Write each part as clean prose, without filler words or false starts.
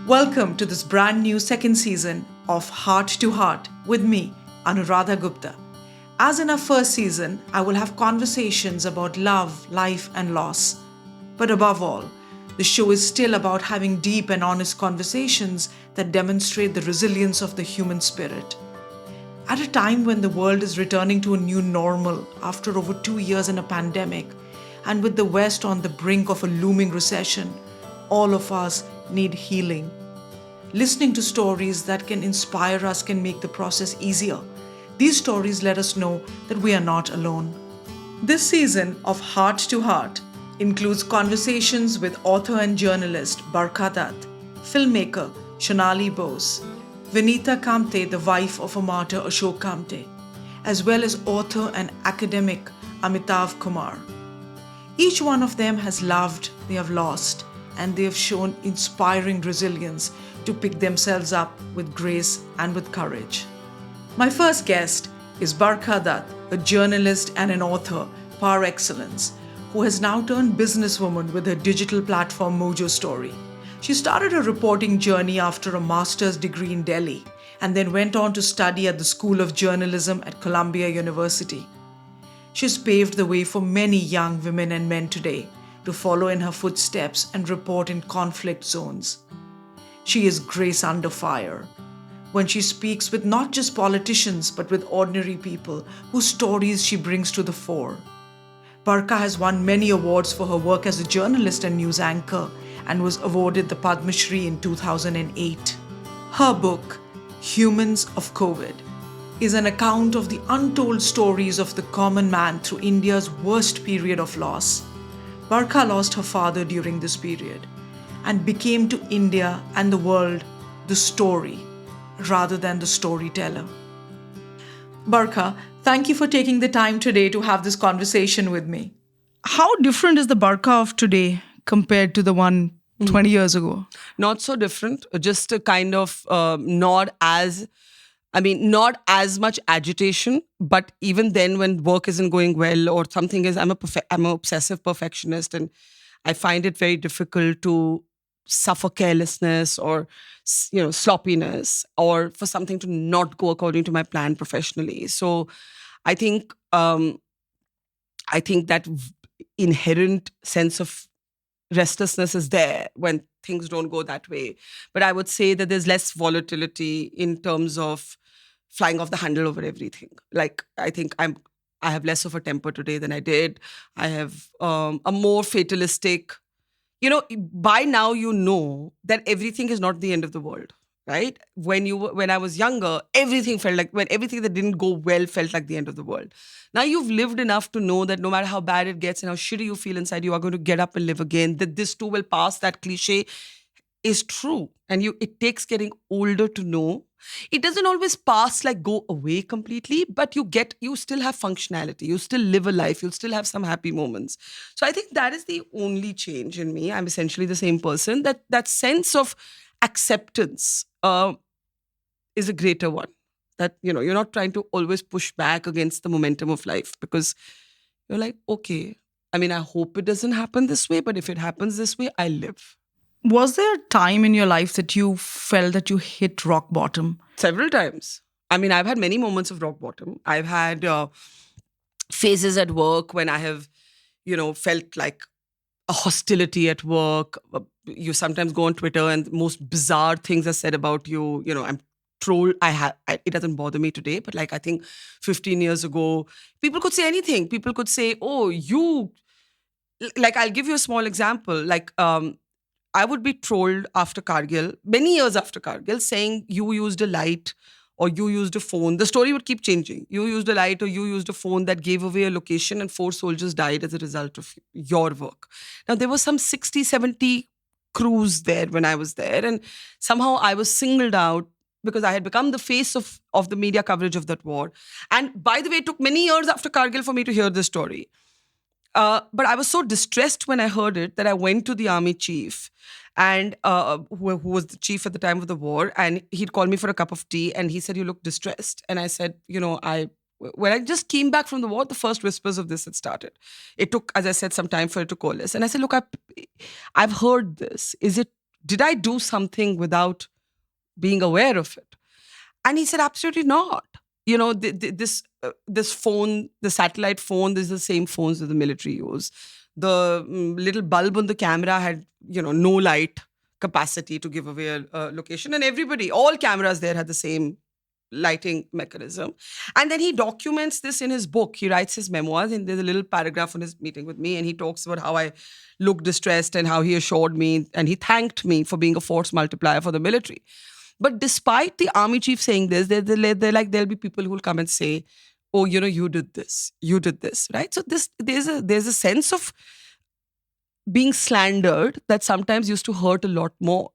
Welcome to this brand new second season of Heart to Heart with me, Anuradda Gupta. As in our first season, I will have conversations about love, life, and loss. But above all, the show is still about having deep and honest conversations that demonstrate the resilience of the human spirit. At a time when the world is returning to a new normal after over 2 years in a pandemic, and with the West on the brink of a looming recession, all of us need healing. Listening to stories that can inspire us can make the process easier. These stories let us know that we are not alone. This season of Heart to Heart includes conversations with author and journalist Barkha, filmmaker Shonali Bose, Vinita Kamte, the wife of a martyr Ashok Kamte, as well as author and academic Amitav Kumar. Each one of them has loved, they have lost, and they have shown inspiring resilience to pick themselves up with grace and with courage. My first guest is Barkha, a journalist and an author par excellence, who has now turned businesswoman with her digital platform Mojo Story. She started her reporting journey after a master's degree in Delhi and then went on to study at the School of Journalism at Columbia University. She's paved the way for many young women and men today to follow in her footsteps and report in conflict zones. She is grace under fire when she speaks with not just politicians but with ordinary people whose stories she brings to the fore. Barkha has won many awards for her work as a journalist and news anchor and was awarded the Padma Shri in 2008. Her book, Humans of COVID, is an account of the untold stories of the common man through India's worst period of loss. Barkha lost her father during this period and became to India and the world the story rather than the storyteller. Barkha, thank you for taking the time today to have this conversation with me. How different is the Barkha of today compared to the one 20 years ago? Not so different, just a kind of not as much agitation, but even then when work isn't going well or something is, I'm an obsessive perfectionist, and I find it very difficult to suffer carelessness or sloppiness, or for something to not go according to my plan professionally. So I think that inherent sense of restlessness is there when things don't go that way. But I would say that there's less volatility in terms of flying off the handle over everything. Like, I think I have less of a temper today than I did. I have a more fatalistic, by now you know that everything is not the end of the world, right? When I was younger, everything felt like, when everything that didn't go well felt like the end of the world. Now you've lived enough to know that no matter how bad it gets and how shitty you feel inside, you are going to get up and live again, that this too will pass. That cliche is true. And it takes getting older to know. It doesn't always pass, like go away completely, but you still have functionality. You still live a life. You'll still have some happy moments. So I think that is the only change in me. I'm essentially the same person. That sense of acceptance is a greater one. That, you're not trying to always push back against the momentum of life, because you're like, okay, I hope it doesn't happen this way, but if it happens this way, I live. Was there a time in your life that you felt that you hit rock bottom? Several times. I've had many moments of rock bottom. I've had phases at work when I have, felt like a hostility at work. You sometimes go on Twitter and most bizarre things are said about you. I'm trolled. It doesn't bother me today, but like I think 15 years ago, people could say anything. People could say, "Oh, you." Like, I'll give you a small example. Like, I would be trolled after Kargil, many years after Kargil, saying you used a light or you used a phone. The story would keep changing. You used a light or you used a phone that gave away a location and 4 soldiers died as a result of your work. Now, there were some 60, 70 crews there when I was there. And somehow I was singled out because I had become the face of the media coverage of that war. And by the way, it took many years after Kargil for me to hear this story. But I was so distressed when I heard it that I went to the army chief, and who was the chief at the time of the war, and he'd call me for a cup of tea, and he said, "You look distressed." And I said, when I just came back from the war, the first whispers of this had started. It took, as I said, some time for it to coalesce. And I said, look, I've heard this. Is it Did I do something without being aware of it? And he said, absolutely not. You know, this phone, the satellite phone, this is the same phones that the military use. The little bulb on the camera had, no light capacity to give away a location. And everybody, all cameras there had the same lighting mechanism. And then he documents this in his book. He writes his memoirs, and there's a little paragraph on his meeting with me, and he talks about how I looked distressed and how he assured me and he thanked me for being a force multiplier for the military. But despite the army chief saying this, they're like, there'll be people who will come and say, oh, you did this, right? So there's a sense of being slandered that sometimes used to hurt a lot more.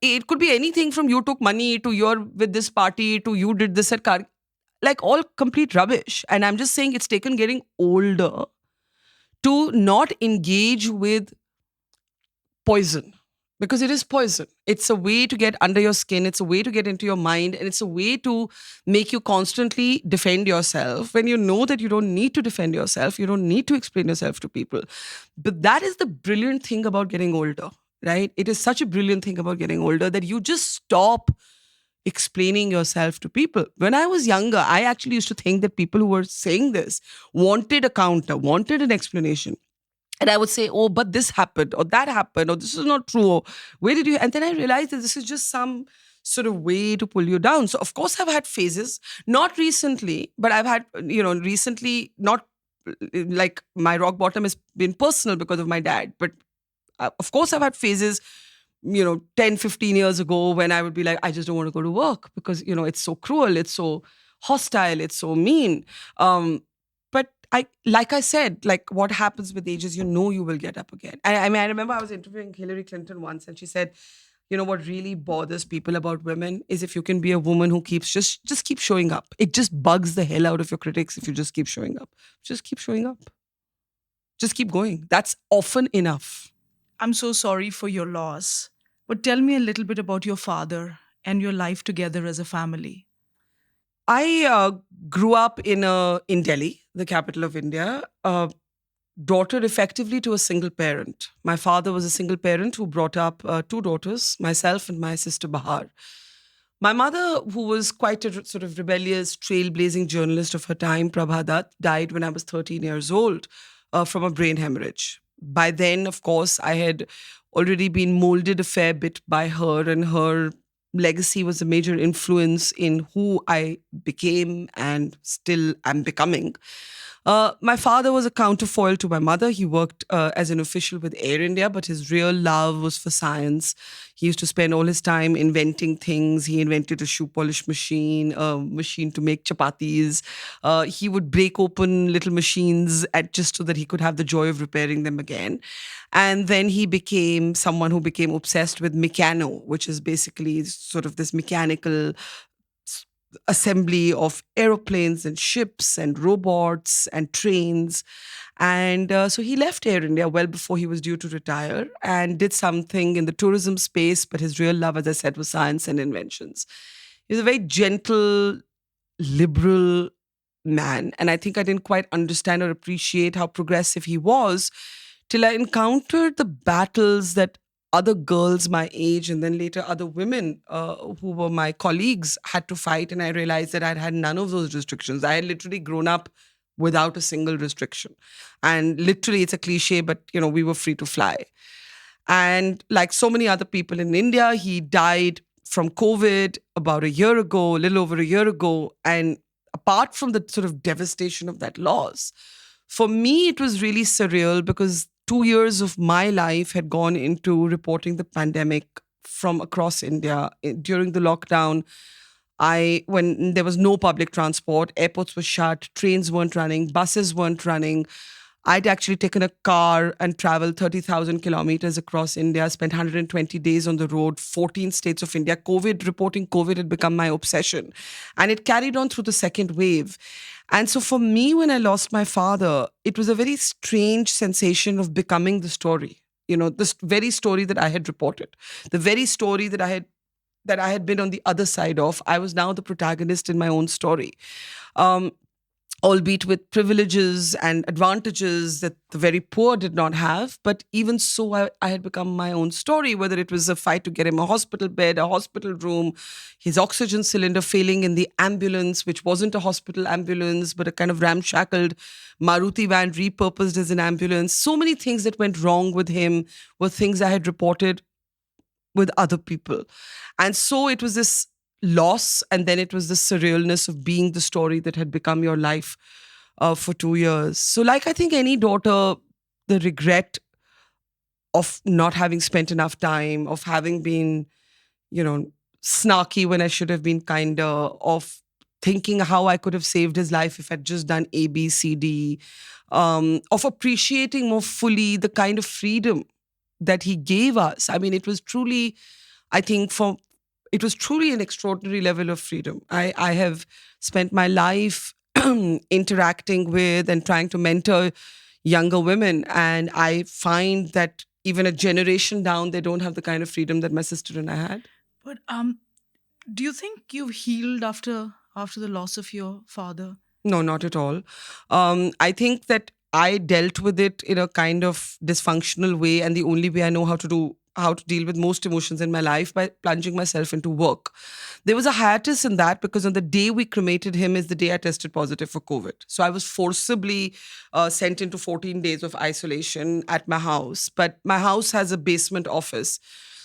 It could be anything from you took money to you're with this party to you did this at car, like all complete rubbish. And I'm just saying it's taken getting older to not engage with poison, because it is poison. It's a way to get under your skin, it's a way to get into your mind, and it's a way to make you constantly defend yourself when you know that you don't need to defend yourself, you don't need to explain yourself to people. But that is the brilliant thing about getting older, right? It is such a brilliant thing about getting older that you just stop explaining yourself to people. When I was younger, I actually used to think that people who were saying this wanted a counter, wanted an explanation. And I would say, oh, but this happened, or that happened, or this is not true, or where did you? And then I realized that this is just some sort of way to pull you down. So, of course, I've had phases, not recently, but I've had, recently, not like my rock bottom has been personal because of my dad. But of course, I've had phases, 10, 15 years ago when I would be like, I just don't want to go to work because, it's so cruel, it's so hostile, it's so mean. But like I said, like what happens with age is, you will get up again. I mean, I remember I was interviewing Hillary Clinton once, and she said, what really bothers people about women is if you can be a woman who keeps just keep showing up. It just bugs the hell out of your critics if you just keep showing up. Just keep showing up. Just keep going. That's often enough. I'm so sorry for your loss. But tell me a little bit about your father and your life together as a family. I grew up in Delhi, the capital of India, daughter effectively to a single parent. My father was a single parent who brought up two daughters, myself and my sister Bahar. My mother, who was quite a sort of rebellious, trailblazing journalist of her time, Prabha Dutt, died when I was 13 years old from a brain hemorrhage. By then, of course, I had already been molded a fair bit by her, and her legacy was a major influence in who I became and still am becoming. My father was a counterfoil to my mother. He worked as an official with Air India, but his real love was for science. He used to spend all his time inventing things. He invented a shoe polish machine, a machine to make chapatis. He would break open little machines just so that he could have the joy of repairing them again. And then he became someone who became obsessed with mechano, which is basically sort of this mechanical assembly of aeroplanes and ships and robots and trains. And so he left Air India well before he was due to retire and did something in the tourism space. But his real love, as I said, was science and inventions. He was a very gentle, liberal man. And I think I didn't quite understand or appreciate how progressive he was till I encountered the battles that other girls my age and then later other women who were my colleagues had to fight. And I realized that I'd had none of those restrictions. I had literally grown up without a single restriction. And literally, it's a cliche, but, we were free to fly. And like so many other people in India, he died from COVID about a year ago, a little over a year ago. And apart from the sort of devastation of that loss, for me, it was really surreal because 2 years of my life had gone into reporting the pandemic from across India. During the lockdown, when there was no public transport, airports were shut, trains weren't running, buses weren't running. I'd actually taken a car and traveled 30,000 kilometers across India, spent 120 days on the road, 14 states of India. Reporting COVID had become my obsession. And it carried on through the second wave. And so for me, when I lost my father, it was a very strange sensation of becoming the story. This very story that I had reported, the very story that I had been on the other side of. I was now the protagonist in my own story. albeit with privileges and advantages that the very poor did not have. But even so, I had become my own story, whether it was a fight to get him a hospital bed, a hospital room, his oxygen cylinder failing in the ambulance, which wasn't a hospital ambulance, but a kind of ramshackled Maruti van repurposed as an ambulance. So many things that went wrong with him were things I had reported with other people. And so it was this loss, and then it was the surrealness of being the story that had become your life for 2 years. So, like I think any daughter, the regret of not having spent enough time, of having been, you know, snarky when I should have been kinder, of thinking how I could have saved his life if I'd just done A, B, C, D, of appreciating more fully the kind of freedom that he gave us. I mean, it was truly, I think, it was truly an extraordinary level of freedom. I have spent my life interacting with and trying to mentor younger women, and I find that even a generation down, they don't have the kind of freedom that my sister and I had. But do you think you've healed after the loss of your father? No, not at all. I think that I dealt with it in a kind of dysfunctional way, and the only way I know how to deal with most emotions in my life by plunging myself into work. There was a hiatus in that because on the day we cremated him is the day I tested positive for COVID. So I was forcibly sent into 14 days of isolation at my house. But my house has a basement office,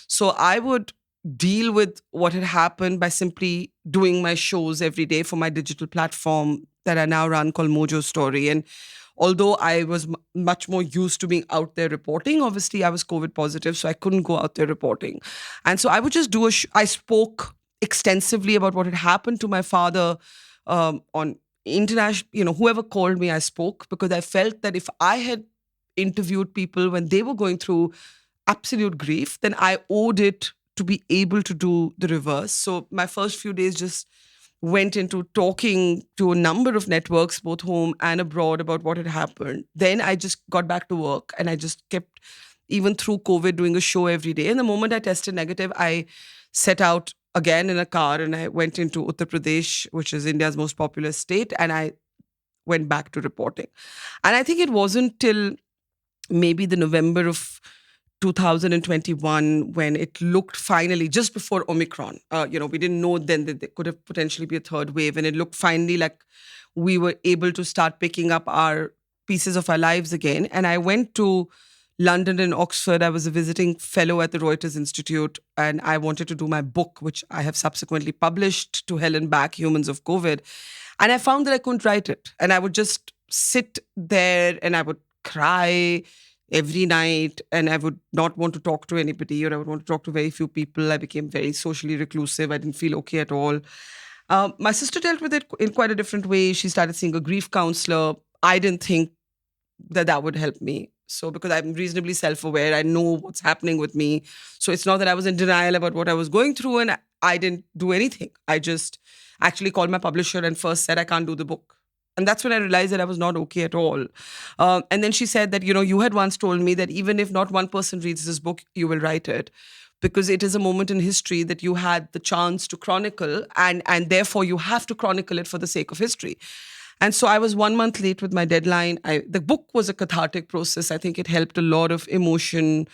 so I would deal with what had happened by simply doing my shows every day for my digital platform that I now run called Mojo Story. And although I was much more used to being out there reporting, obviously I was COVID positive, so I couldn't go out there reporting. And so I would just do I spoke extensively about what had happened to my father on international, whoever called me, I spoke because I felt that if I had interviewed people when they were going through absolute grief, then I owed it to be able to do the reverse. So my first few days just went into talking to a number of networks, both home and abroad, about what had happened. Then I just got back to work and I just kept, even through COVID, doing a show every day. And the moment I tested negative, I set out again in a car and I went into Uttar Pradesh, which is India's most populous state, and I went back to reporting. And I think it wasn't till maybe the November of 2021 when it looked finally just before Omicron. We didn't know then that there could have potentially be a third wave, and it looked finally like we were able to start picking up our pieces of our lives again. And I went to London and Oxford. I was a visiting fellow at the Reuters Institute, and I wanted to do my book, which I have subsequently published, To Hell and Back: Humans of COVID. And I found that I couldn't write it. And I would just sit there and I would cry every night, and I would not want to talk to anybody, or I would want to talk to very few people. I became very socially reclusive. I didn't feel okay at all. My sister dealt with it in quite a different way. She started seeing a grief counselor. I didn't think that that would help me. So, because I'm reasonably self aware, I know what's happening with me. So, it's not that I was in denial about what I was going through and I didn't do anything. I just actually called my publisher and first said, I can't do the book. And that's when I realized that I was not okay at all. And then she said that, you had once told me that even if not one person reads this book, you will write it, because it is a moment in history that you had the chance to chronicle, and therefore you have to chronicle it for the sake of history. And so I was 1 month late with my deadline. The book was a cathartic process. I think it helped a lot of emotion.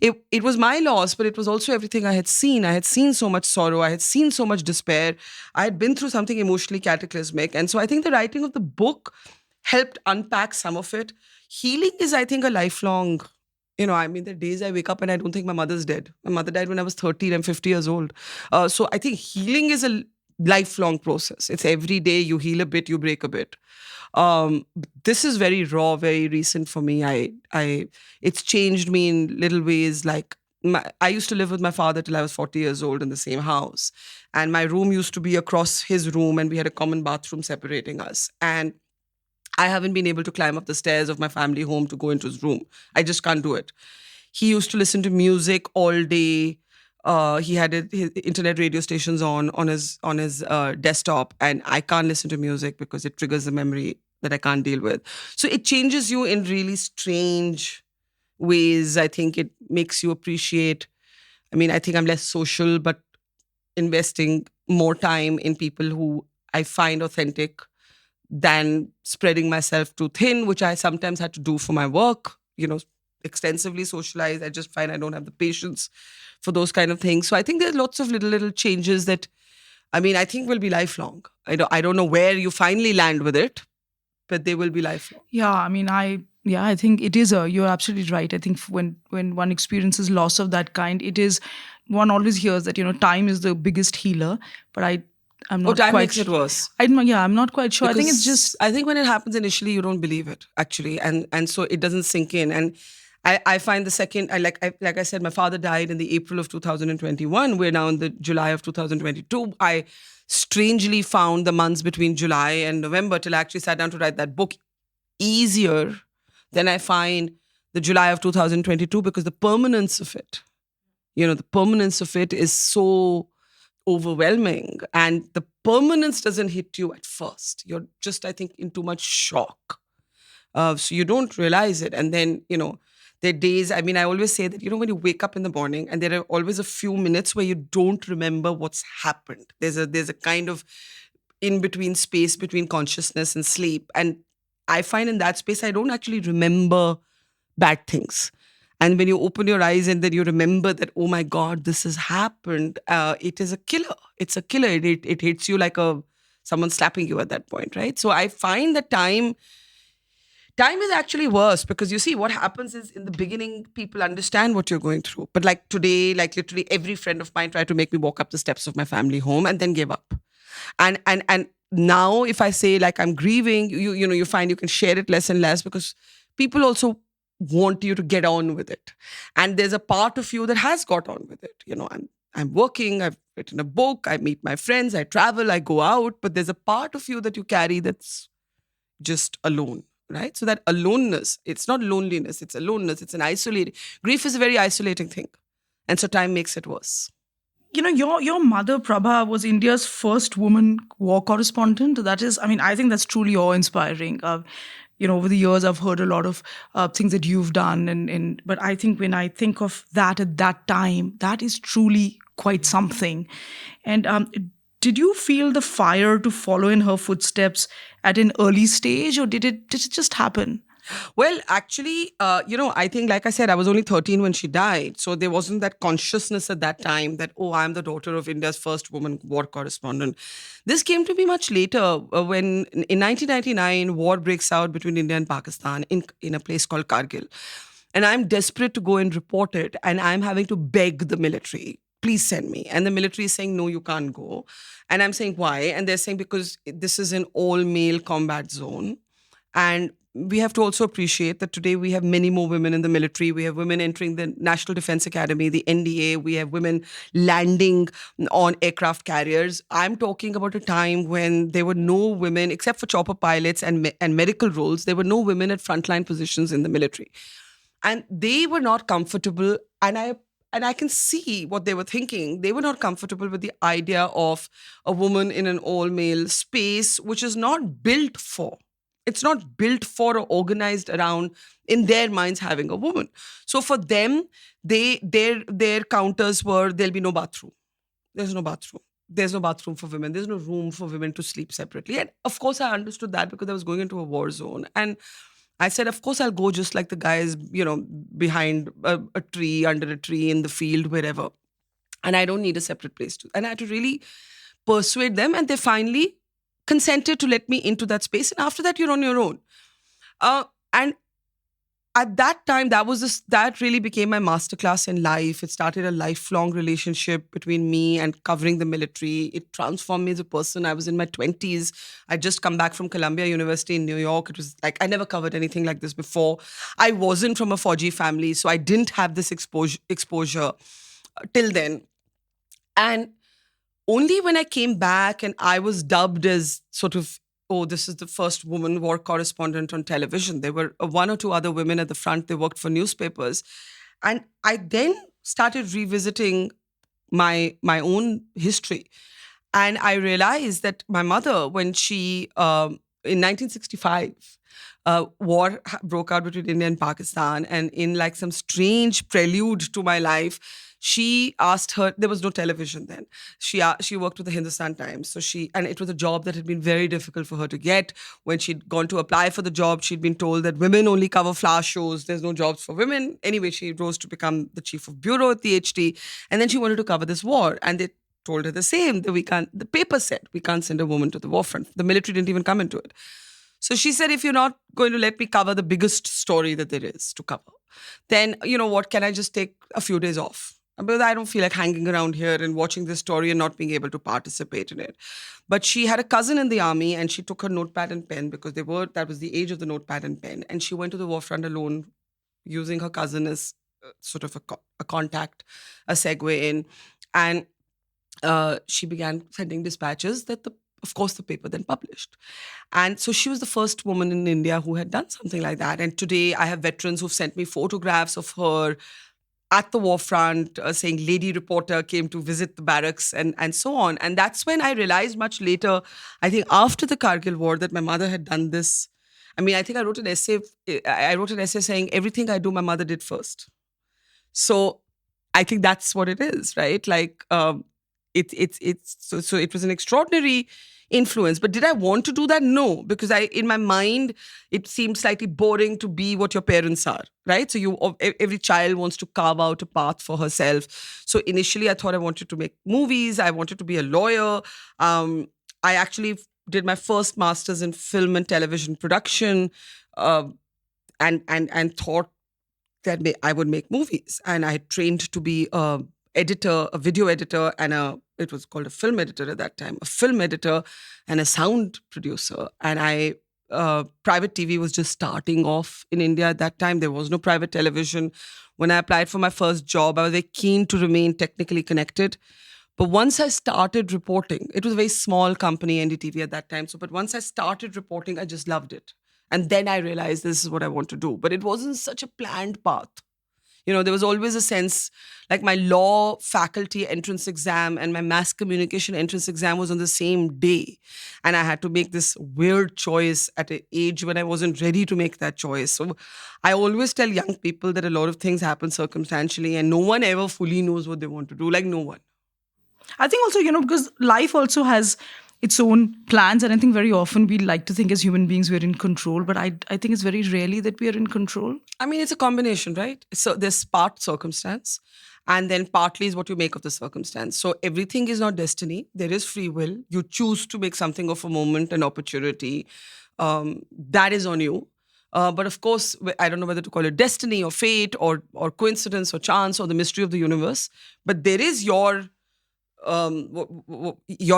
It was my loss, but it was also everything I had seen. I had seen so much sorrow. I had seen so much despair. I had been through something emotionally cataclysmic. And so I think the writing of the book helped unpack some of it. Healing is, I think, a lifelong, there are days I wake up and I don't think my mother's dead. My mother died when I was 13. I'm 50 years old. So I think healing is a lifelong process. It's every day you heal a bit, you break a bit. This is very raw, very recent for me. It's changed me in little ways. Like I used to live with my father till I was 40 years old in the same house, and my room used to be across his room, and we had a common bathroom separating us. And I haven't been able to climb up the stairs of my family home to go into his room. I just can't do it. He used to listen to music all day. He had his internet radio stations on his desktop, and I can't listen to music because it triggers the memory that I can't deal with. So it changes you in really strange ways. I think it makes you appreciate. I think I'm less social, but investing more time in people who I find authentic, than spreading myself too thin, which I sometimes had to do for my work, extensively socialize. I just find I don't have the patience for those kind of things. So I think there's lots of little changes that, I mean, I think will be lifelong. I don't know where you finally land with it, but they will be lifelong. Yeah, I mean, I think it is a. You're absolutely right. I think when one experiences loss of that kind, it is one always hears that time is the biggest healer. But I'm Oh, not time quite. makes it worse. Yeah, I'm not quite sure. I think it's just. Because I think when it happens initially, you don't believe it actually, and so it doesn't sink in. And I find the second, like I said, my father died in the April of 2021. We're now in the July of 2022. I strangely found the months between July and November till I actually sat down to write that book easier than I find the July of 2022, because the permanence of it, the permanence of it is so overwhelming, and the permanence doesn't hit you at first. You're just, I think, in too much shock, so you don't realize it. And then there are days, I mean, I always say that when you wake up in the morning and there are always a few minutes where you don't remember what's happened. There's a kind of in between space between consciousness and sleep, and I find in that space I don't actually remember bad things. And when you open your eyes and then you remember that, oh my God, this has happened, it is a killer. It's a killer. It hits you like someone slapping you at that point, right? So I find that time is actually worse, because you see what happens is, in the beginning, people understand what you're going through. But like today, like literally every friend of mine tried to make me walk up the steps of my family home and then gave up. And now if I say like I'm grieving, you find you can share it less and less, because people also want you to get on with it. And there's a part of you that has got on with it. I'm working, I've written a book, I meet my friends, I travel, I go out, but there's a part of you that you carry that's just alone, right? So that aloneness, it's not loneliness, it's aloneness, it's an isolating. Grief is a very isolating thing. And so time makes it worse. Your mother Prabha was India's first woman war correspondent. That is, I mean, I think that's truly awe-inspiring. Over the years, I've heard a lot of things that you've done, but I think when I think of that at that time, that is truly quite something. And did you feel the fire to follow in her footsteps at an early stage, or did it just happen? Well, actually, I think, like I said, I was only 13 when she died. So there wasn't that consciousness at that time that, oh, I'm the daughter of India's first woman war correspondent. This came to be much later, when in 1999, war breaks out between India and Pakistan in a place called Kargil. And I'm desperate to go and report it. And I'm having to beg the military, please send me. And the military is saying, no, you can't go. And I'm saying, why? And they're saying, because this is an all-male combat zone. And we have to also appreciate that today we have many more women in the military. We have women entering the National Defense Academy, the NDA. We have women landing on aircraft carriers. I'm talking about a time when there were no women, except for chopper pilots and medical roles. There were no women at frontline positions in the military. And they were not comfortable. And I can see what they were thinking. They were not comfortable with the idea of a woman in an all-male space, which is not built for. It's not built for or organized around, in their minds, having a woman. So for them, their counters were, there'll be no bathroom. There's no bathroom. There's no bathroom for women. There's no room for women to sleep separately. And of course, I understood that, because I was going into a war zone. And I said, of course, I'll go just like the guys, behind a tree, under a tree, in the field, wherever. And I don't need a separate place to. And I had to really persuade them. And they finally consented to let me into that space. And after that, you're on your own. And at that time, that really became my masterclass in life. It started a lifelong relationship between me and covering the military. It transformed me as a person. I was in my 20s. I'd just come back from Columbia University in New York. It was like, I never covered anything like this before. I wasn't from a Fauji family, so I didn't have this exposure till then. And only when I came back and I was dubbed as sort of, oh, this is the first woman war correspondent on television. There were one or two other women at the front. They worked for newspapers. And I then started revisiting my own history. And I realized that my mother, when she, in 1965, war broke out between India and Pakistan. And in like some strange prelude to my life, She asked her, there was no television then. She worked with the Hindustan Times. So and it was a job that had been very difficult for her to get. When she'd gone to apply for the job, she'd been told that women only cover flower shows. There's no jobs for women. Anyway, she rose to become the chief of bureau at the HT. And then she wanted to cover this war. And they told her the same, that the paper said, we can't send a woman to the war front. The military didn't even come into it. So she said, if you're not going to let me cover the biggest story that there is to cover, then, you know what, can I just take a few days off? Because I don't feel like hanging around here and watching this story and not being able to participate in it. But she had a cousin in the army and she took her notepad and pen because that was the age of the notepad and pen. And she went to the war front alone using her cousin as sort of a contact, a segue in. And she began sending dispatches that of course, the paper then published. And so she was the first woman in India who had done something like that. And today I have veterans who've sent me photographs of her at the war front, saying lady reporter came to visit the barracks and so on. And that's when I realized much later, I think after the Kargil war, that my mother had done this. I mean, I think I wrote an essay saying everything I do, my mother did first. So I think that's what it is, right? Like, so it was an extraordinary influence. But did I want to do that? No, because in my mind, it seemed slightly boring to be what your parents are, right? So every child wants to carve out a path for herself. So initially, I thought I wanted to make movies. I wanted to be a lawyer. I actually did my first master's in film and television production, and thought that I would make movies. And I had trained to be a video editor, and it was called a film editor at that time, a film editor and a sound producer. And private TV was just starting off in India at that time. There was no private television. When I applied for my first job, I was very keen to remain technically connected. But once I started reporting, it was a very small company, NDTV at that time. But once I started reporting, I just loved it. And then I realized this is what I want to do. But it wasn't such a planned path. You know, there was always a sense, like my law faculty entrance exam and my mass communication entrance exam was on the same day. And I had to make this weird choice at an age when I wasn't ready to make that choice. So I always tell young people that a lot of things happen circumstantially and no one ever fully knows what they want to do, like no one. I think also, because life also has its own plans. And I think very often we like to think as human beings we're in control. But I think it's very rarely that we are in control. I mean, it's a combination, right? So there's part circumstance and then partly is what you make of the circumstance. So everything is not destiny. There is free will. You choose to make something of a moment, an opportunity. That is on you. But of course, I don't know whether to call it destiny or fate or coincidence or chance or the mystery of the universe. But there is your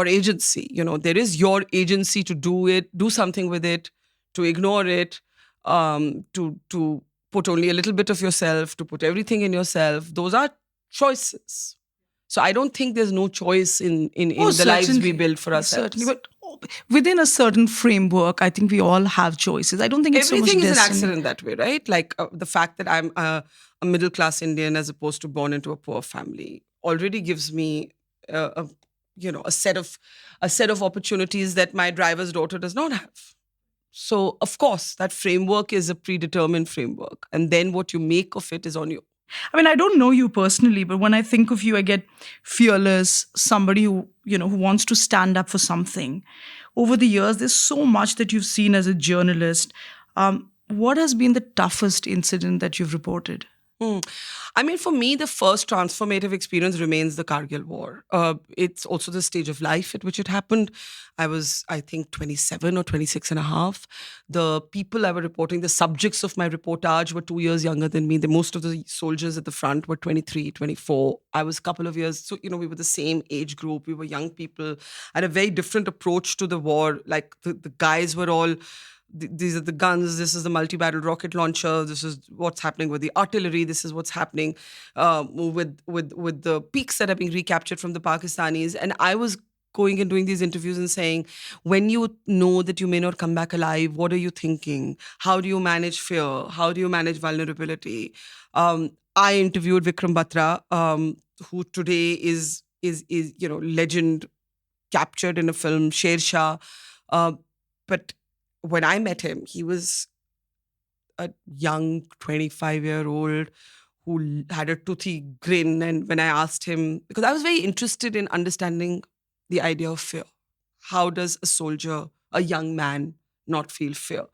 agency. There is your agency to do something with it, to ignore it, to put only a little bit of yourself, to put everything in yourself. Those are choices. So I don't think there's no choice in the lives we build for ourselves. Certainly, but within a certain framework, I think we all have choices. I don't think it's everything so much is an accident that way, right? Like the fact that I'm a middle-class Indian as opposed to born into a poor family already gives me a set of opportunities that my driver's daughter does not have. So of course that framework is a predetermined framework, and then what you make of it is on you. I mean, I don't know you personally, but when I think of you, I get fearless, somebody who wants to stand up for something. Over the years, there's so much that you've seen as a journalist. What has been the toughest incident that you've reported? I mean, for me, the first transformative experience remains the Kargil War. It's also the stage of life at which it happened. I was, I think, 27 or 26 and a half. The people I were reporting, the subjects of my reportage were 2 years younger than me. Most of the soldiers at the front were 23, 24. I was a couple of years. So, we were the same age group. We were young people. I had a very different approach to the war. Like the guys were all... These are the guns, this is the multi-barrel rocket launcher, this is what's happening with the artillery, this is what's happening with the peaks that are being recaptured from the Pakistanis. And I was going and doing these interviews and saying, when you know that you may not come back alive, what are you thinking? How do you manage fear? How do you manage vulnerability? I interviewed Vikram Batra, who today is legend, captured in a film, Sher Shah. But when I met him, he was a young 25-year-old had a toothy grin. And when I asked him, because I was very interested in understanding the idea of fear. How does a soldier, a young man, not feel fear?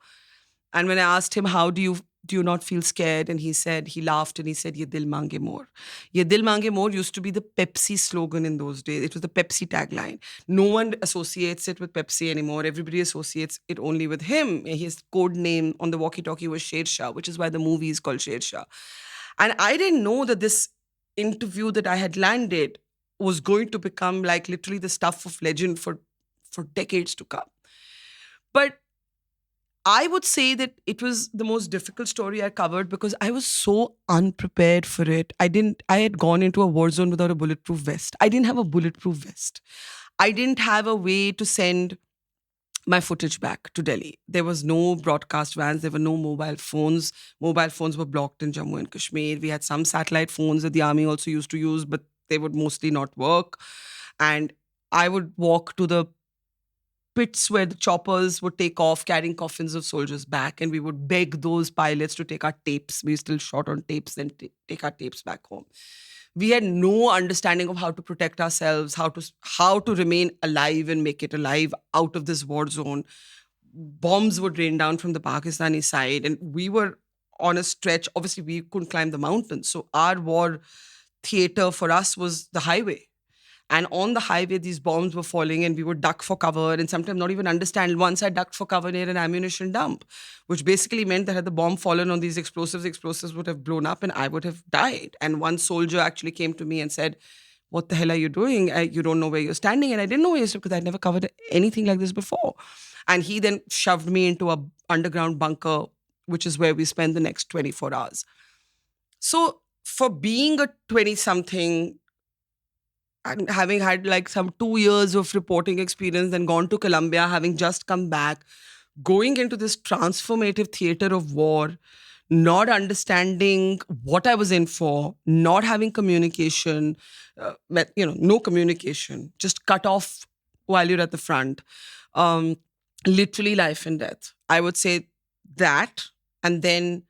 And when I asked him, how do you not feel scared? And he said, he laughed and he said, Ye dil mange more. Ye dil mange more used to be the Pepsi slogan in those days. It was the Pepsi tagline. No one associates it with Pepsi anymore. Everybody associates it only with him. His code name on the walkie-talkie was Sher Shah, which is why the movie is called Sher Shah. And I didn't know that this interview that I had landed was going to become like literally the stuff of legend for decades to come. But I would say that it was the most difficult story I covered because I was so unprepared for it. I had gone into a war zone without a bulletproof vest. I didn't have a bulletproof vest. I didn't have a way to send my footage back to Delhi. There was no broadcast vans. There were no mobile phones. Mobile phones were blocked in Jammu and Kashmir. We had some satellite phones that the army also used to use, but they would mostly not work. And I would walk to the pits where the choppers would take off carrying coffins of soldiers back, and we would beg those pilots to take our tapes. We still shot on tapes, then take our tapes back home. We had no understanding of how to protect ourselves, how to remain alive and make it alive out of this war zone. Bombs would rain down from the Pakistani side, and we were on a stretch. Obviously, we couldn't climb the mountains, so our war theater for us was the highway. And on the highway, these bombs were falling, and we would duck for cover and sometimes not even understand. Once I ducked for cover near an ammunition dump, which basically meant that had the bomb fallen on these explosives would have blown up and I would have died. And one soldier actually came to me and said, "What the hell are you doing? You don't know where you're standing." And I didn't know where you're standing because I'd never covered anything like this before. And he then shoved me into a underground bunker, which is where we spent the next 24 hours. So for being a 20-something, and having had like some 2 years of reporting experience, then gone to Colombia, having just come back, going into this transformative theater of war, not understanding what I was in for, not having communication, no communication, just cut off while you're at the front, um, literally life and death. I would say that, and then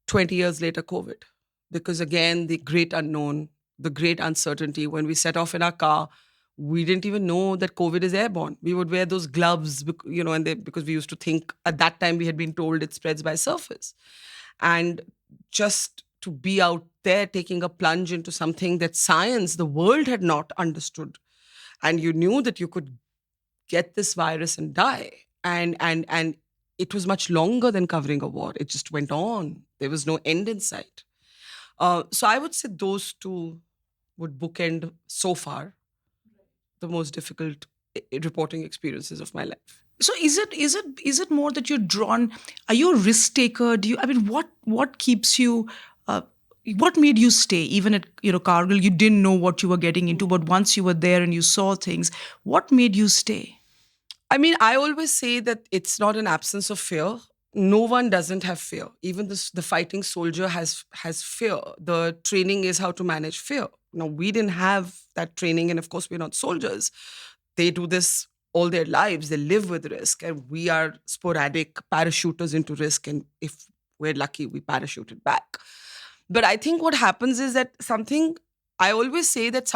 20 years later, COVID, because again, the great unknown, the great uncertainty. When we set off in our car, we didn't even know that COVID is airborne. We would wear those gloves, because we used to think at that time we had been told it spreads by surface. And just to be out there taking a plunge into something that science, the world had not understood. And you knew that you could get this virus and die. And it was much longer than covering a war. It just went on. There was no end in sight. So I would say those two would bookend so far the most difficult reporting experiences of my life. So is it more that you're drawn? Are you a risk taker? What keeps you? What made you stay? Even at Kargil, you didn't know what you were getting into, but once you were there and you saw things, what made you stay? I mean, I always say that it's not an absence of fear. No one doesn't have fear. Even the fighting soldier has fear. The training is how to manage fear. Now, we didn't have that training, and of course, we're not soldiers. They do this all their lives. They live with risk, and we are sporadic parachuters into risk. And if we're lucky, we parachuted back. But I think what happens is that I always say that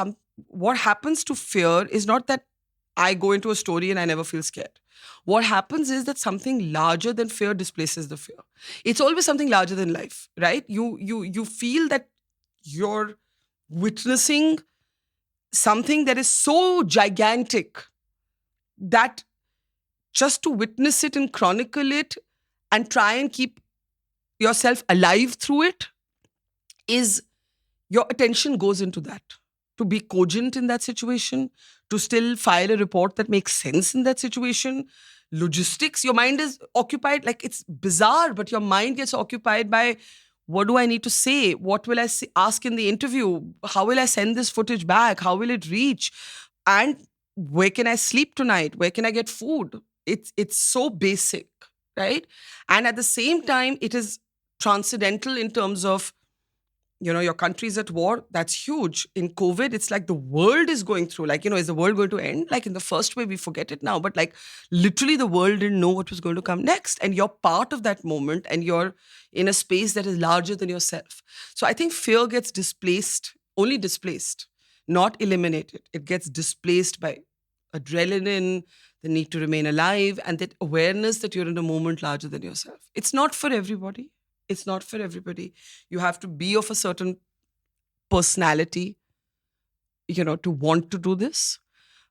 what happens to fear is not that I go into a story and I never feel scared. What happens is that something larger than fear displaces the fear. It's always something larger than life, right? You feel that you're witnessing something that is so gigantic that just to witness it and chronicle it and try and keep yourself alive through it is your attention goes into that. To be cogent in that situation, to still file a report that makes sense in that situation. Logistics, your mind is occupied, like it's bizarre, but your mind gets occupied by what do I need to say? What will I ask in the interview? How will I send this footage back? How will it reach? And where can I sleep tonight? Where can I get food? It's so basic, right? And at the same time, it is transcendental in terms of your country's at war. That's huge. In COVID, it's like the world is going through, like, is the world going to end? Like in the first wave, we forget it now, but like literally the world didn't know what was going to come next. And you're part of that moment and you're in a space that is larger than yourself. So I think fear gets displaced, only displaced, not eliminated. It gets displaced by adrenaline, the need to remain alive, and that awareness that you're in a moment larger than yourself. It's not for everybody. It's not for everybody. You have to be of a certain personality, to want to do this.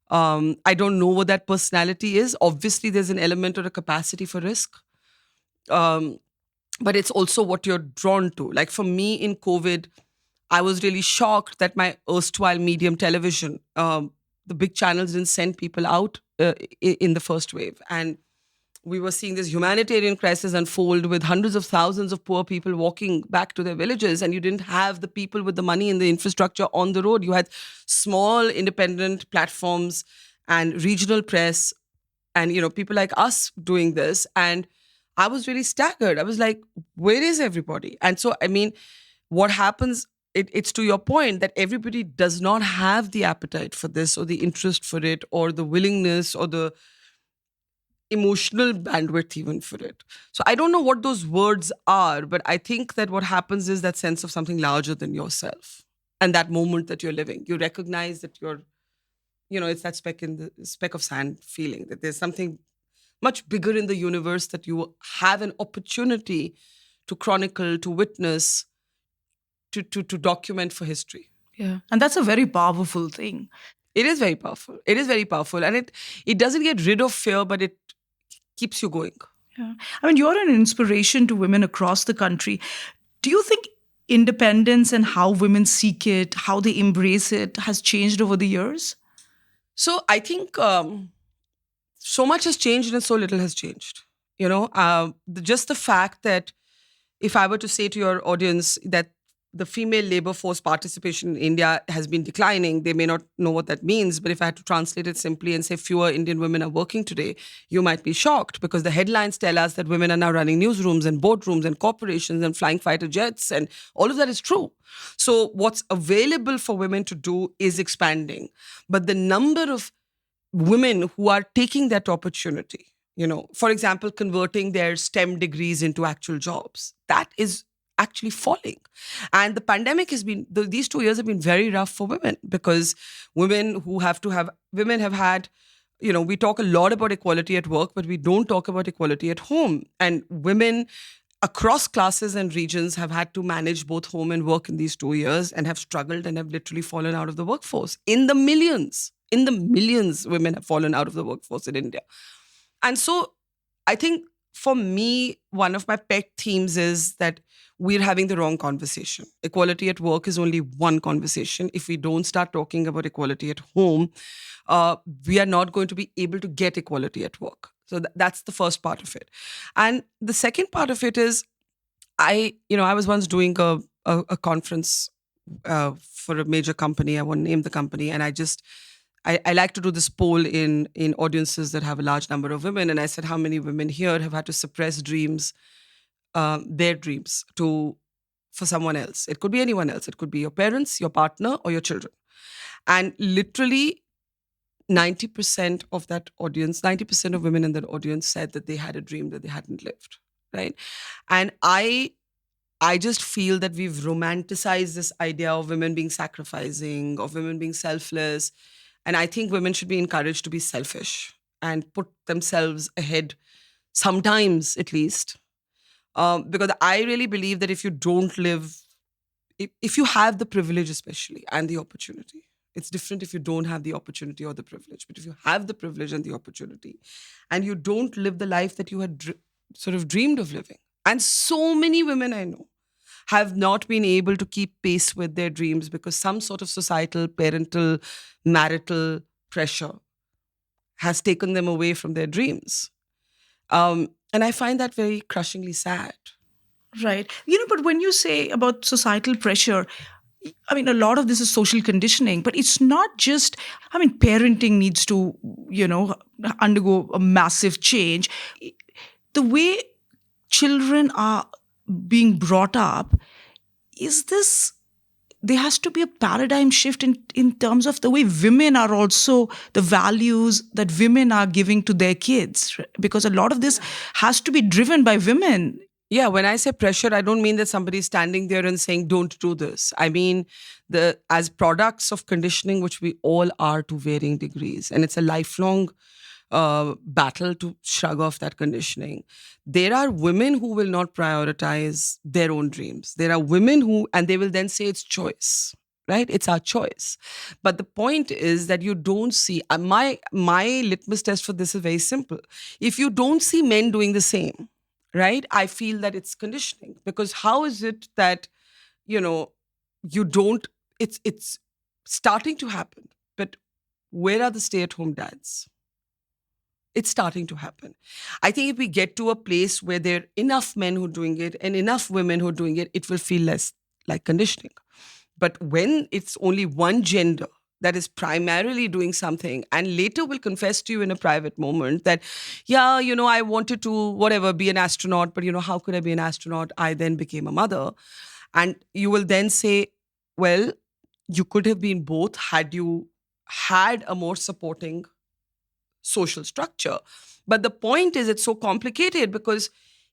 I don't know what that personality is. Obviously, there's an element or a capacity for risk. Um, but it's also what you're drawn to. Like for me in COVID, I was really shocked that my erstwhile medium television, the big channels didn't send people out in the first wave. And we were seeing this humanitarian crisis unfold with hundreds of thousands of poor people walking back to their villages, and you didn't have the people with the money and the infrastructure on the road. You had small independent platforms and regional press and people like us doing this. And I was really staggered. I was like, where is everybody? And so, I mean, what happens, it's to your point that everybody does not have the appetite for this or the interest for it or the willingness or the emotional bandwidth even for it. So I don't know what those words are, but I think that what happens is that sense of something larger than yourself and that moment that you're living. You recognize that you're, it's that speck of sand feeling, that there's something much bigger in the universe that you have an opportunity to chronicle, to witness, to document for history. Yeah. And that's a very powerful thing. It is very powerful. It is very powerful. And it doesn't get rid of fear, but it keeps you going. Yeah. I mean, you're an inspiration to women across the country. Do you think independence and how women seek it, how they embrace it, has changed over the years? So I think so much has changed and so little has changed. Just the fact that if I were to say to your audience that the female labor force participation in India has been declining, they may not know what that means. But if I had to translate it simply and say fewer Indian women are working today, you might be shocked because the headlines tell us that women are now running newsrooms and boardrooms and corporations and flying fighter jets. And all of that is true. So what's available for women to do is expanding. But the number of women who are taking that opportunity, for example, converting their STEM degrees into actual jobs, that is actually falling. And the pandemic has been, these 2 years have been very rough for women because women have had, we talk a lot about equality at work, but we don't talk about equality at home. And women across classes and regions have had to manage both home and work in these 2 years and have struggled and have literally fallen out of the workforce. In the millions, women have fallen out of the workforce in India. And so I think for me, one of my pet themes is that we're having the wrong conversation. Equality at work is only one conversation. If we don't start talking about equality at home, we are not going to be able to get equality at work. So that's the first part of it. And the second part of it is, I was once doing a conference for a major company. I won't name the company. And I like to do this poll in audiences that have a large number of women. And I said, how many women here have had to suppress dreams, their dreams for someone else? It could be anyone else. It could be your parents, your partner, or your children. And literally 90% of that audience, 90% of women in that audience said that they had a dream that they hadn't lived, right? And I just feel that we've romanticized this idea of women being sacrificing, of women being selfless. And I think women should be encouraged to be selfish and put themselves ahead, sometimes at least. Because I really believe that if you don't live, if you have the privilege especially and the opportunity, it's different if you don't have the opportunity or the privilege. But if you have the privilege and the opportunity and you don't live the life that you had sort of dreamed of living, and so many women I know have not been able to keep pace with their dreams because some sort of societal, parental, marital pressure has taken them away from their dreams. And I find that very crushingly sad. Right. But when you say about societal pressure, I mean, a lot of this is social conditioning, but it's not just, parenting needs to, undergo a massive change. The way children are being brought up, is this there has to be a paradigm shift in terms of the way women are also the values that women are giving to their kids, right? Because a lot of this has to be driven by women. Yeah, when I say pressure, I don't mean that somebody's standing there and saying, don't do this. I mean, as products of conditioning, which we all are to varying degrees. And it's a lifelong battle to shrug off that conditioning. There are women who will not prioritize their own dreams. There are women and they will then say it's choice, right? It's our choice. But the point is that you don't see, my litmus test for this is very simple. If you don't see men doing the same, right? I feel that it's conditioning, because how is it that, you don't, it's starting to happen, but where are the stay-at-home dads? It's starting to happen. I think if we get to a place where there are enough men who are doing it and enough women who are doing it, it will feel less like conditioning. But when it's only one gender that is primarily doing something and later will confess to you in a private moment that, yeah, I wanted to, whatever, be an astronaut, but, how could I be an astronaut? I then became a mother. And you will then say, well, you could have been both had you had a more supporting social structure. But the point is, it's so complicated because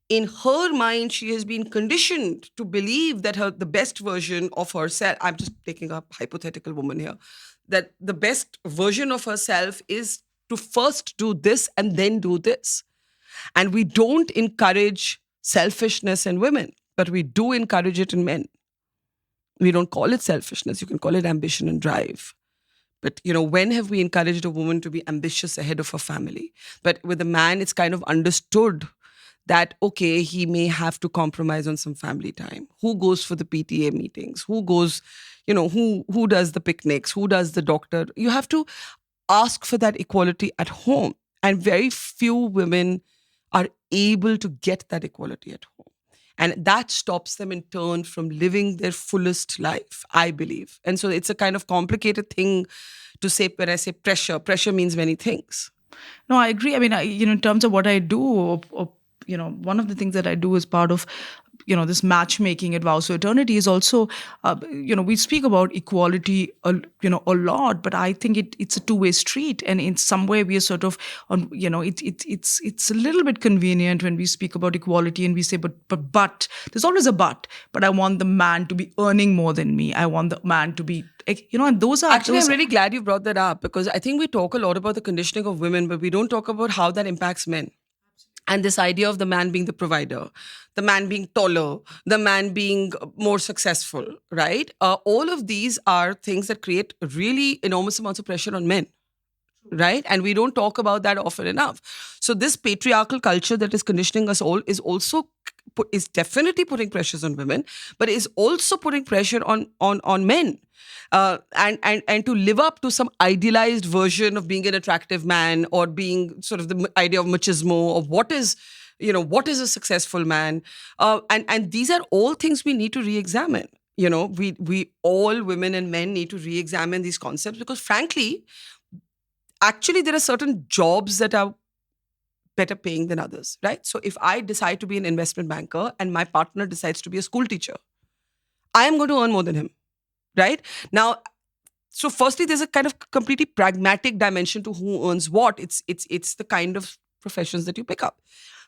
in her mind, she has been conditioned to believe that the best version of herself, I'm just taking a hypothetical woman here, that the best version of herself is to first do this and then do this. And we don't encourage selfishness in women, but we do encourage it in men. We don't call it selfishness. You can call it ambition and drive. But, when have we encouraged a woman to be ambitious ahead of her family? But with a man, it's kind of understood that, okay, he may have to compromise on some family time. Who goes for the PTA meetings? Who goes, who does the picnics? Who does the doctor? You have to ask for that equality at home. And very few women are able to get that equality at home. And that stops them in turn from living their fullest life, I believe. And so it's a kind of complicated thing to say when I say pressure means many things. No, I agree. I mean, in terms of what I do, one of the things that I do as part of, this matchmaking at Vows to Eternity is also, we speak about equality, a lot, but I think it's a two-way street. And in some way we are sort of on, it's a little bit convenient when we speak about equality and we say, but there's always a but I want the man to be earning more than me. I want the man to be, and those are... Actually, I'm really glad you brought that up, because I think we talk a lot about the conditioning of women, but we don't talk about how that impacts men. And this idea of the man being the provider, the man being taller, the man being more successful, right? All of these are things that create really enormous amounts of pressure on men, right? And we don't talk about that often enough. So this patriarchal culture that is conditioning us all is definitely putting pressures on women, but is also putting pressure on men. And to live up to some idealized version of being an attractive man, or being sort of the idea of machismo, of what is a successful man. And these are all things we need to re-examine. We all, women and men, need to re-examine these concepts, because frankly, actually there are certain jobs that are better paying than others, right? So if I decide to be an investment banker and my partner decides to be a school teacher, I am going to earn more than him. Right? Now, so firstly, there's a kind of completely pragmatic dimension to who earns what. It's the kind of professions that you pick up.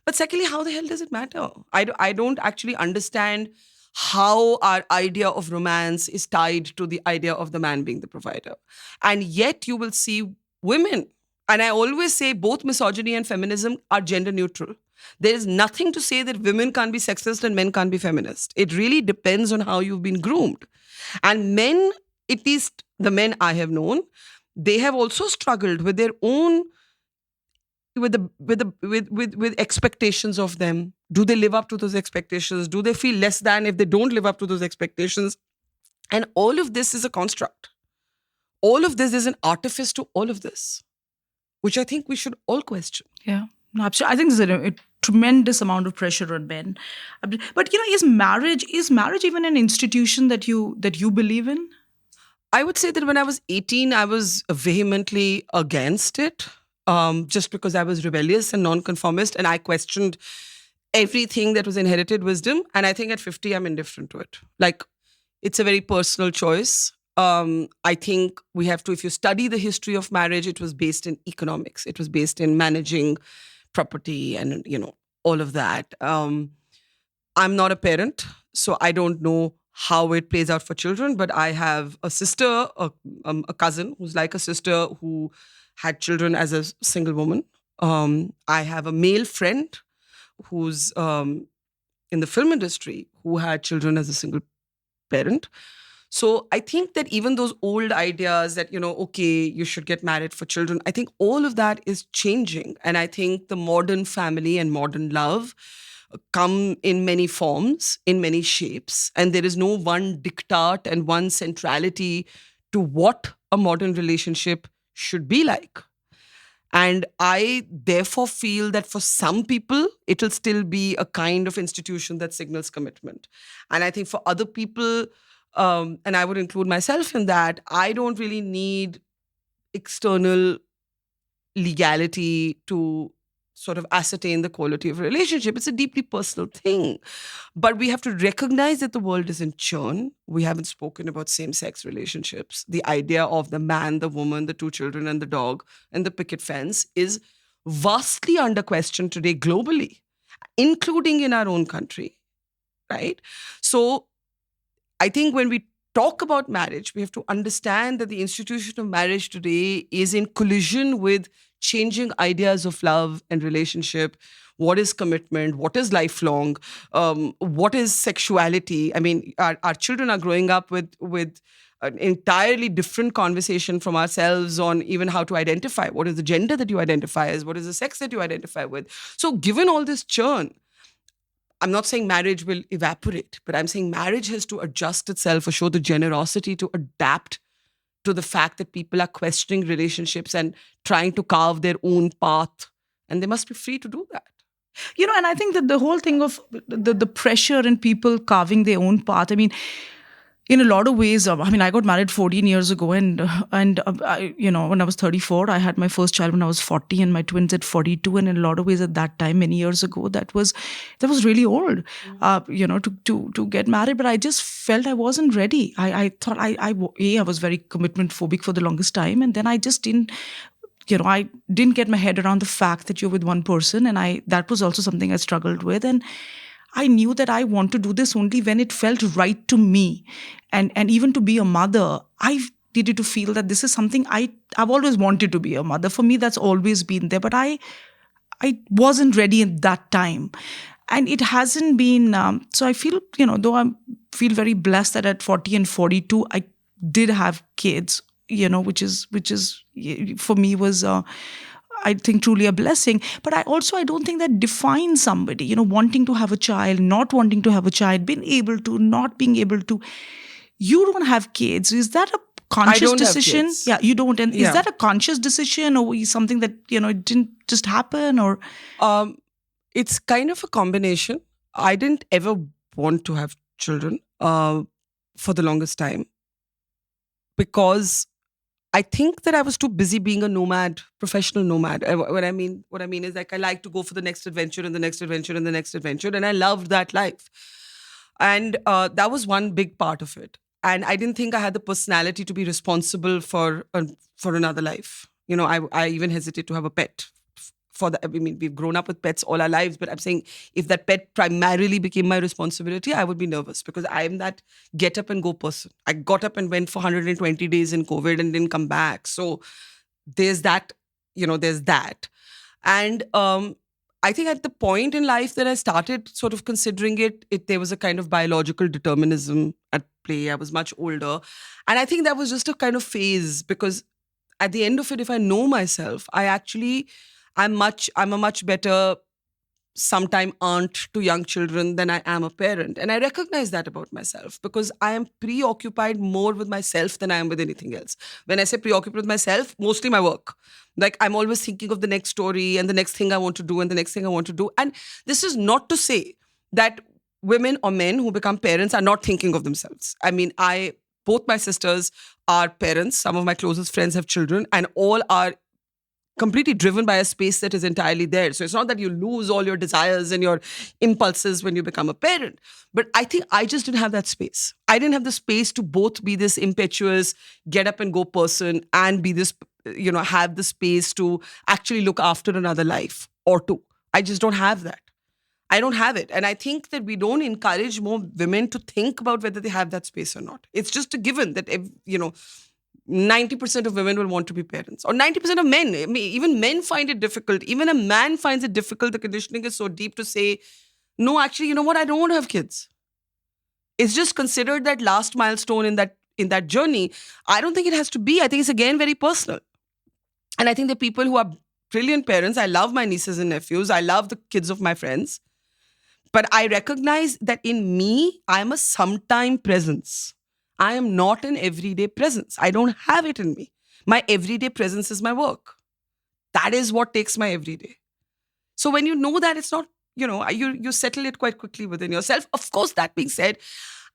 But secondly, how the hell does it matter? I don't actually understand how our idea of romance is tied to the idea of the man being the provider. And yet you will see women, and I always say both misogyny and feminism are gender neutral. There is nothing to say that women can't be sexist and men can't be feminist. It really depends on how you've been groomed. And men, at least the men I have known, they have also struggled with their own, with expectations of them. Do they live up to those expectations? Do they feel less than if they don't live up to those expectations? And all of this is a construct. All of this is an artifice to all of this, which I think we should all question. Yeah, no, absolutely. I think there's a tremendous amount of pressure on men. But is marriage even an institution that you believe in? I would say that when I was 18, I was vehemently against it, just because I was rebellious and nonconformist, and I questioned everything that was inherited wisdom. And I think at 50, I'm indifferent to it. Like, It's a very personal choice. I think we have to, if you study the history of marriage, it was based in economics. It was based in managing property and, all of that. I'm not a parent, so I don't know how it plays out for children, but I have a sister, a cousin who's like a sister who had children as a single woman. I have a male friend who's in the film industry who had children as a single parent. So I think that even those old ideas that, okay, you should get married for children, I think all of that is changing. And I think the modern family and modern love come in many forms, in many shapes. And there is no one diktat and one centrality to what a modern relationship should be like. And I therefore feel that for some people, it'll still be a kind of institution that signals commitment. And I think for other people, and I would include myself in that, I don't really need external legality to sort of ascertain the quality of a relationship. It's a deeply personal thing. But we have to recognize that the world is in churn. We haven't spoken about same-sex relationships. The idea of the man, the woman, the two children, and the dog, and the picket fence is vastly under question today globally, including in our own country, right? So I think when we talk about marriage, we have to understand that the institution of marriage today is in collision with changing ideas of love and relationship. What is commitment? What is lifelong? What is sexuality? I mean, our children are growing up with an entirely different conversation from ourselves on even how to identify. What is the gender that you identify as? What is the sex that you identify with? So given all this churn, I'm not saying marriage will evaporate, but I'm saying marriage has to adjust itself or show the generosity to adapt to the fact that people are questioning relationships and trying to carve their own path. And they must be free to do that. And I think that the whole thing of the pressure in people carving their own path, I mean, in a lot of ways, I got married 14 years ago, and when I was 34, I had my first child when I was 40, and my twins at 42. And in a lot of ways, at that time, many years ago, that was really old, to get married. But I just felt I wasn't ready. I thought I was very commitment phobic for the longest time, and then I just didn't. I didn't get my head around the fact that you're with one person, and that was also something I struggled with. And I knew that I want to do this only when it felt right to me. And even to be a mother, I needed to feel that this is something I've always wanted to be a mother. For me, that's always been there. But I wasn't ready at that time. And it hasn't been, so I feel, though I feel very blessed that at 40 and 42, I did have kids, which is for me was, I think, truly a blessing. But I don't think that defines somebody, wanting to have a child, not wanting to have a child, being able to, not being able to. You don't have kids. Is that a conscious decision? Have kids. Yeah, you don't. And Yeah. Is that a conscious decision, or something that, it didn't just happen? Or It's kind of a combination. I didn't ever want to have children for the longest time because I think that I was too busy being a nomad, professional nomad. What I mean is, like, I like to go for the next adventure and the next adventure and the next adventure, and I loved that life. And that was one big part of it. And I didn't think I had the personality to be responsible for another life. I even hesitate to have a pet. We've grown up with pets all our lives, but I'm saying if that pet primarily became my responsibility, I would be nervous because I'm that get up and go person. I got up and went for 120 days in COVID and didn't come back. So there's that, there's that. And I think at the point in life that I started sort of considering it, there was a kind of biological determinism at play. I was much older. And I think that was just a kind of phase because at the end of it, if I know myself, I'm a much better sometime aunt to young children than I am a parent. And I recognize that about myself because I am preoccupied more with myself than I am with anything else. When I say preoccupied with myself, mostly my work. Like I'm always thinking of the next story and the next thing I want to do and the next thing I want to do. And this is not to say that women or men who become parents are not thinking of themselves. I mean, both my sisters are parents. Some of my closest friends have children and all are completely driven by a space that is entirely there. So it's not that you lose all your desires and your impulses when you become a parent. But I think I just didn't have that space. I didn't have the space to both be this impetuous, get up and go person and be this, have the space to actually look after another life or two. I just don't have that. I don't have it. And I think that we don't encourage more women to think about whether they have that space or not. It's just a given that, 90% of women will want to be parents, or 90% of men. I mean, even men find it difficult. Even a man finds it difficult. The conditioning is so deep to say, no, actually, you know what? I don't want to have kids. It's just considered that last milestone in that journey. I don't think it has to be. I think it's again very personal. And I think the people who are brilliant parents, I love my nieces and nephews. I love the kids of my friends. But I recognize that in me, I'm a sometime presence. I am not an everyday presence. I don't have it in me. My everyday presence is my work. That is what takes my everyday. So when you know that, it's not, you settle it quite quickly within yourself. Of course, that being said,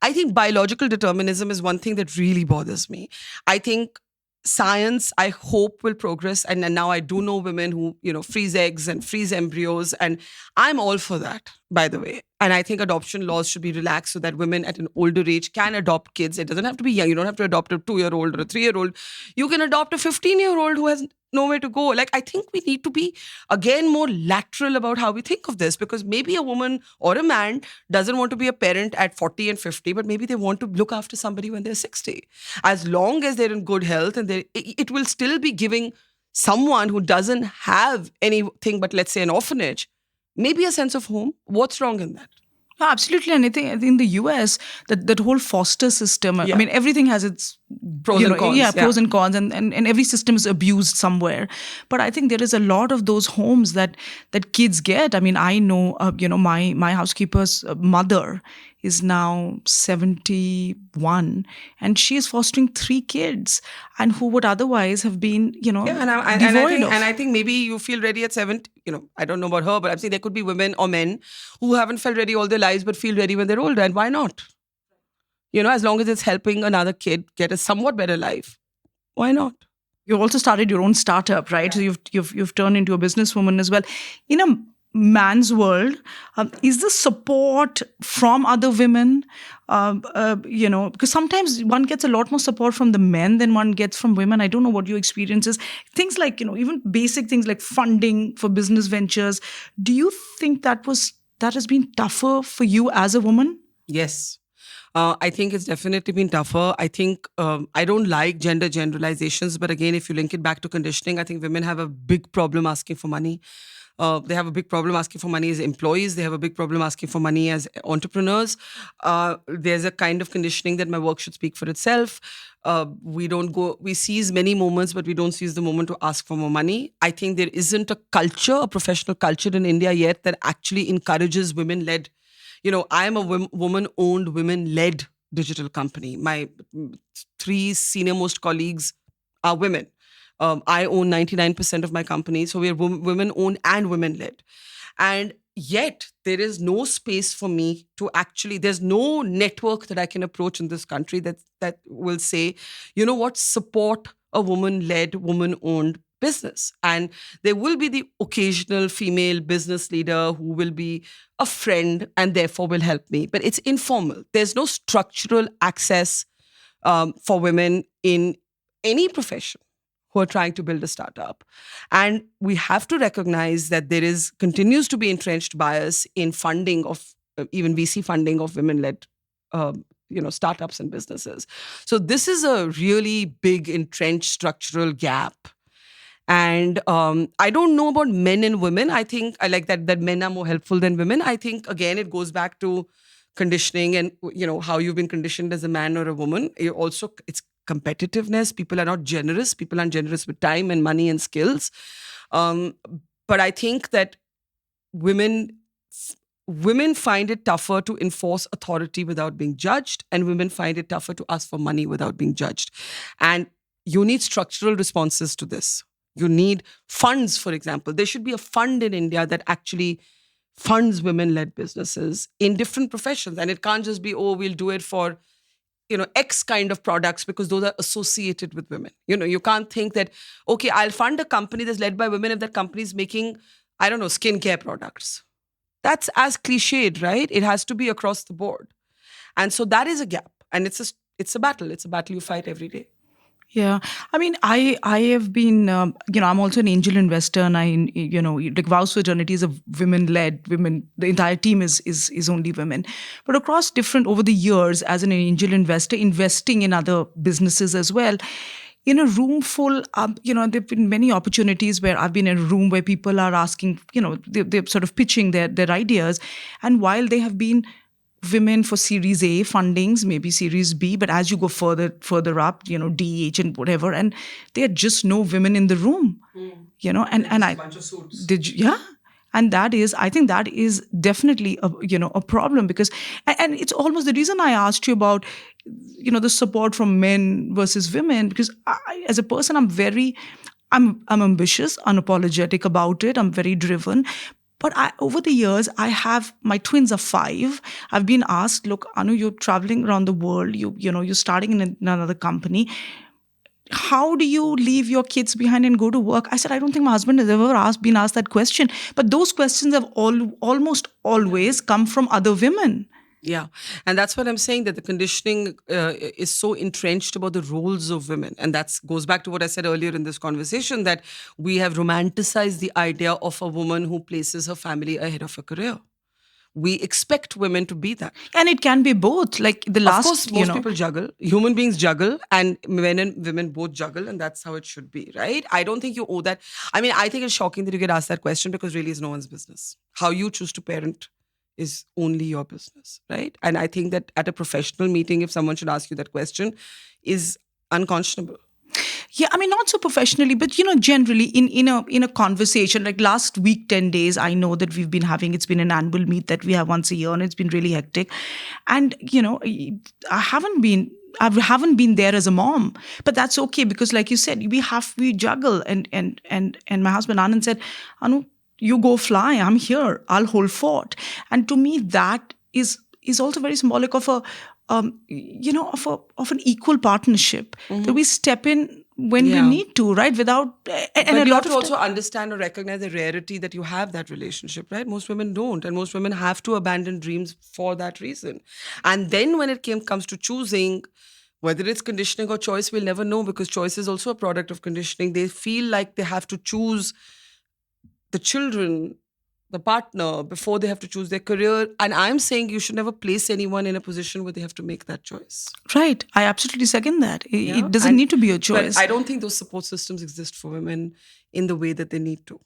I think biological determinism is one thing that really bothers me. I think science, I hope, will progress. And now I do know women who, freeze eggs and freeze embryos. And I'm all for that, by the way. And I think adoption laws should be relaxed so that women at an older age can adopt kids. It doesn't have to be young. You don't have to adopt a 2-year-old or a 3-year-old. You can adopt a 15-year-old who has nowhere to go. Like, I think we need to be, again, more lateral about how we think of this, because maybe a woman or a man doesn't want to be a parent at 40 and 50, but maybe they want to look after somebody when they're 60. As long as they're in good health, and it will still be giving someone who doesn't have anything but, let's say, an orphanage, maybe a sense of home. What's wrong in that? No, absolutely. And I think in the US, that whole foster system, I mean, everything has its Pros and cons. Yeah, pros and cons, and every system is abused somewhere. But I think there is a lot of those homes that kids get. I mean, I know, my housekeeper's mother is now 71, and she is fostering 3 kids, and who would otherwise have been, devoid of. And I think maybe you feel ready at 70. I don't know about her, but I'm saying there could be women or men who haven't felt ready all their lives, but feel ready when they're older. And why not? As long as it's helping another kid get a somewhat better life, why not? You also started your own startup, right? So you've turned into a businesswoman as well. In a man's world, is the support from other women, because sometimes one gets a lot more support from the men than one gets from women. I don't know what your experience is. Things like, even basic things like funding for business ventures. Do you think that has been tougher for you as a woman? Yes. I think it's definitely been tougher. I think I don't like gender generalizations, but again, if you link it back to conditioning, I think women have a big problem asking for money. They have a big problem asking for money as employees. They have a big problem asking for money as entrepreneurs. There's a kind of conditioning that my work should speak for itself. We seize many moments, but we don't seize the moment to ask for more money. I think there isn't a professional culture in India yet that actually encourages women-led. I am a woman-owned, women-led digital company. My 3 senior-most colleagues are women. I own 99% of my company. So we are women-owned and women-led. And yet, there is no space for me to there's no network that I can approach in this country that will say, support a woman-led, woman-owned business. And there will be the occasional female business leader who will be a friend and therefore will help me. But it's informal. There's no structural access for women in any profession who are trying to build a startup. And we have to recognize that there continues to be entrenched bias in funding of, even VC funding of women-led startups and businesses. So this is a really big entrenched structural gap. And I don't know about men and women. I think I like that men are more helpful than women. I think, again, it goes back to conditioning and, how you've been conditioned as a man or a woman. It's competitiveness. People are not generous. People aren't generous with time and money and skills. But I think that women find it tougher to enforce authority without being judged, and women find it tougher to ask for money without being judged. And you need structural responses to this. You need funds, for example. There should be a fund in India that actually funds women-led businesses in different professions. And it can't just be, we'll do it for X kind of products because those are associated with women. You can't think that, okay, I'll fund a company that's led by women if that company is making, I don't know, skincare products. That's as cliched, right? It has to be across the board. And so that is a gap. And it's a battle. It's a battle you fight every day. Yeah, I mean, I have been, I'm also an angel investor, and like Vows for Eternity is a women-led women. The entire team is only women, but across different over the years, as an angel investor, investing in other businesses as well. In a room full, there've been many opportunities where I've been in a room where people are asking, they're sort of pitching their ideas, and while they have been women for Series A fundings, maybe Series B, but as you go further up, D, H, and whatever, and there are just no women in the room, and I Bunch of suits. did yeah. And that is, I think that is definitely a problem, because, and it's almost the reason I asked you about, the support from men versus women, because as a person, I'm ambitious, unapologetic about it. I'm very driven. But over the years, my twins are 5. I've been asked, look, Anu, you're traveling around the world. You're starting in another company. How do you leave your kids behind and go to work? I said, I don't think my husband has ever been asked that question. But those questions have almost always come from other women. Yeah. And that's what I'm saying, that the conditioning is so entrenched about the roles of women. And that goes back to what I said earlier in this conversation, that we have romanticized the idea of a woman who places her family ahead of her career. We expect women to be that. And it can be both. Like the last, of course, most people juggle. Human beings juggle, and men and women both juggle, and that's how it should be, right? I don't think you owe that. I mean, I think it's shocking that you get asked that question, because really it's no one's business. How you choose to parent is only your business, right? And I think that at a professional meeting, if someone should ask you that question, is unconscionable. Yeah, I mean, not so professionally, but generally in a conversation, like last week, 10 days, I know that it's been an annual meet that we have once a year, and it's been really hectic. And I haven't been there as a mom, but that's okay, because like you said, we juggle, and my husband Anand said, Anu, you go fly, I'm here, I'll hold fort. And to me, that is also very symbolic of of an equal partnership, that we step in when we need to, right? Without, but you have to also understand or recognize the rarity that you have that relationship, right? Most women don't, and most women have to abandon dreams for that reason. And then when it comes to choosing, whether it's conditioning or choice, we'll never know, because choice is also a product of conditioning. They feel like they have to choose the children, the partner, before they have to choose their career. And I'm saying you should never place anyone in a position where they have to make that choice. Right. I absolutely second that. It doesn't need to be a choice. But I don't think those support systems exist for women in the way that they need to.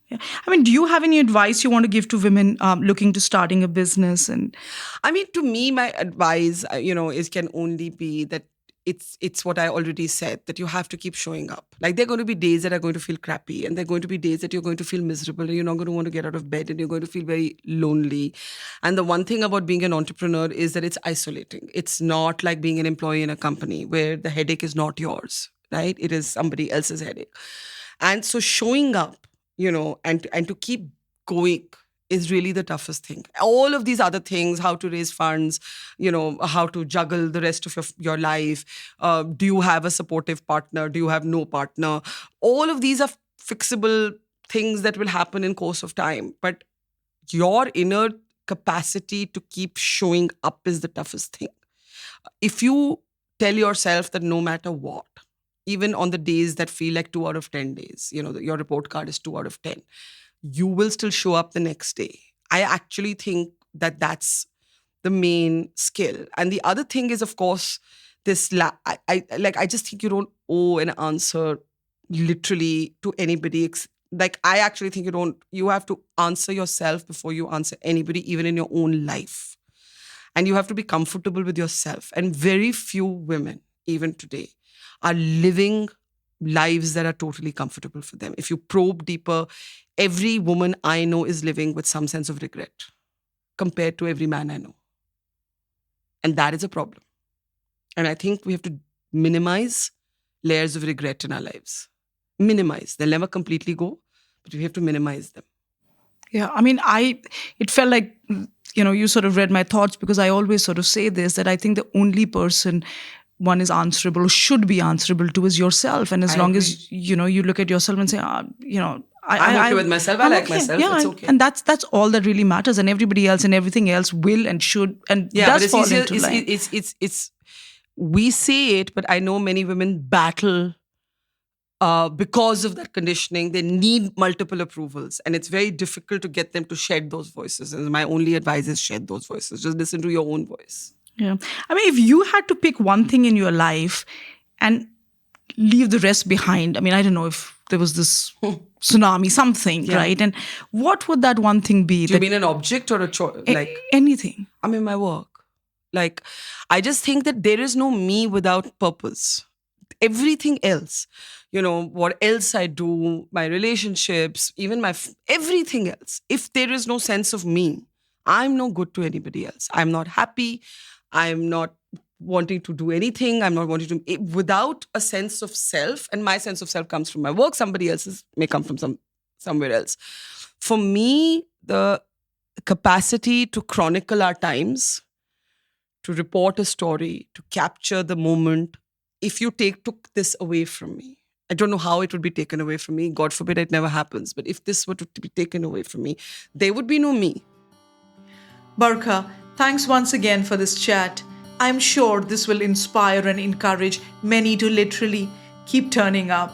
Yeah. I mean, do you have any advice you want to give to women looking to starting a business? And I mean, to me, my advice, can only be that it's what I already said, that you have to keep showing up. Like, there are going to be days that are going to feel crappy, and there are going to be days that you're going to feel miserable, and you're not going to want to get out of bed, and you're going to feel very lonely. And the one thing about being an entrepreneur is that it's isolating. It's not like being an employee in a company where the headache is not yours, right? It is somebody else's headache. And so showing up, and to keep going is really the toughest thing. All of these other things, how to raise funds, how to juggle the rest of your life. Do you have a supportive partner? Do you have no partner? All of these are fixable things that will happen in course of time. But your inner capacity to keep showing up is the toughest thing. If you tell yourself that no matter what, even on the days that feel like 2 out of 10 days, your report card is 2 out of 10, you will still show up the next day. I actually think that that's the main skill. And the other thing is, of course, this, I just think you don't owe an answer literally to anybody. Like, I actually think you have to answer yourself before you answer anybody, even in your own life. And you have to be comfortable with yourself. And very few women, even today, are living lives that are totally comfortable for them. If you probe deeper, every woman I know is living with some sense of regret compared to every man I know. And that is a problem. And I think we have to minimize layers of regret in our lives. Minimize. They'll never completely go, but we have to minimize them. Yeah, I mean, it felt like you sort of read my thoughts, because I always sort of say this, that I think the only person one is answerable or should be answerable to is yourself. And as I long agree. as, you look at yourself and say, I'm okay with myself. I I'm like okay. myself. Yeah, It's okay. and that's all that really matters. And everybody else and everything else will and should and Yeah, does but it's fall easier. into line. It's we say it, but I know many women battle because of that conditioning. They need multiple approvals, and it's very difficult to get them to shed those voices. And my only advice is shed those voices. Just listen to your own voice. Yeah. I mean, if you had to pick one thing in your life and leave the rest behind, I mean, I don't know if there was this tsunami, something, Yeah. right? And what would that one thing be? Do you mean an object or a choice? Like, Anything. I mean, my work. Like, I just think that there is no me without purpose. Everything else, what else I do, my relationships, even everything else. If there is no sense of me, I'm no good to anybody else. I'm not happy. I'm not wanting to do anything. I'm not wanting to, without a sense of self. And my sense of self comes from my work. Somebody else's may come from somewhere else. For me, the capacity to chronicle our times, to report a story, to capture the moment, if you took this away from me, I don't know how it would be taken away from me. God forbid it never happens. But if this were to be taken away from me, there would be no me. Barkha, thanks once again for this chat. I'm sure this will inspire and encourage many to literally keep turning up.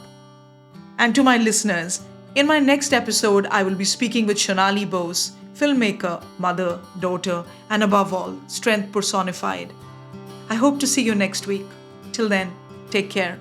And to my listeners, in my next episode, I will be speaking with Shonali Bose, filmmaker, mother, daughter, and above all, strength personified. I hope to see you next week. Till then, take care.